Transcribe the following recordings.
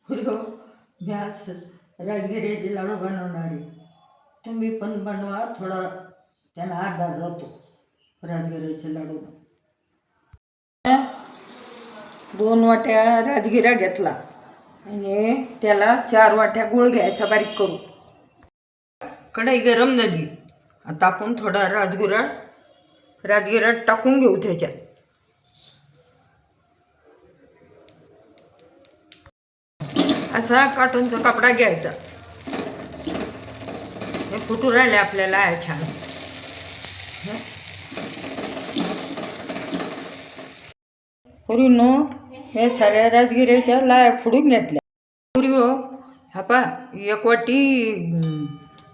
हो, मी आज राजगिऱ्याचे लाडू बनवणार आहे. तुम्ही पण बनवा, थोडा त्याला आधार राहतो राजगिऱ्याचे लाडू. 2 वाट्या राजगिरा घेतला आणि त्याला 4 वाट्या गूळ घ्यायचा बारीक करून. कढई गरम झाली, आता आपण थोडा राजगिरा टाकून घेऊ त्याच्यात. असा कार्टूनचा कपडा घ्यायचा. हे फुटू राहिले आपल्याला आहे छान. पुरीनो हे साऱ्या राजगिऱ्याच्या लाया फोडून घेतल्या. पुरी हो, हा पा 1 वाटी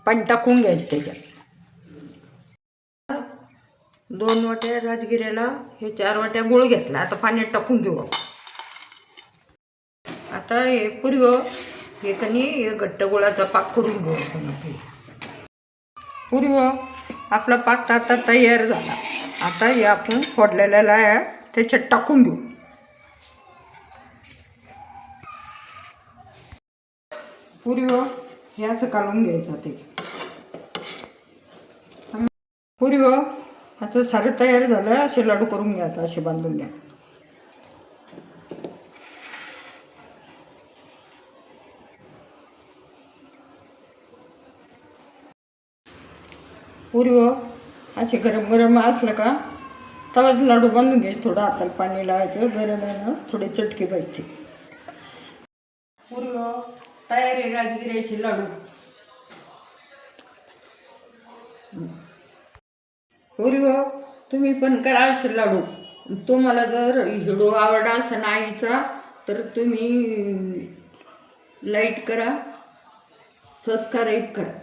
पाणी टाकून घ्यायचं त्याच्यात. 2 वाट्या राजगिऱ्याला हे 4 वाट्या गूळ घेतला. आता पाण्यात टाकून घेऊ. आता हे पुरी हो, हे कणी घट्ट गुळाचा पाक करून घेऊ आपण. पुरी हो, आपला पाक आता तयार झाला. आता हे आपण फोडलेल्या लाया त्याच्यात टाकून घेऊ. पुरी हो, हे असं काढून घ्यायचं ते. पुरी हो, आता सारं तयार झालं. असे लाडू करून घ्या. आता असे बांधून घ्या. पुरी हो, असे गरम गरम असलं का तवाच लाडू बांधून घ्यायचे. थोडं हाताला पाणी लावायचं, गरम आहे ना, थोडे चटके बसते. पुरी हो, तयार आहे राजगिऱ्याचे लाडू. पुरी हो, तुम्ही पण करा असे लाडू. तुम्हाला जर व्हिडिओ आवडला असेल आईचा तर तुम्ही लाईक करा, सबस्क्राईब करा.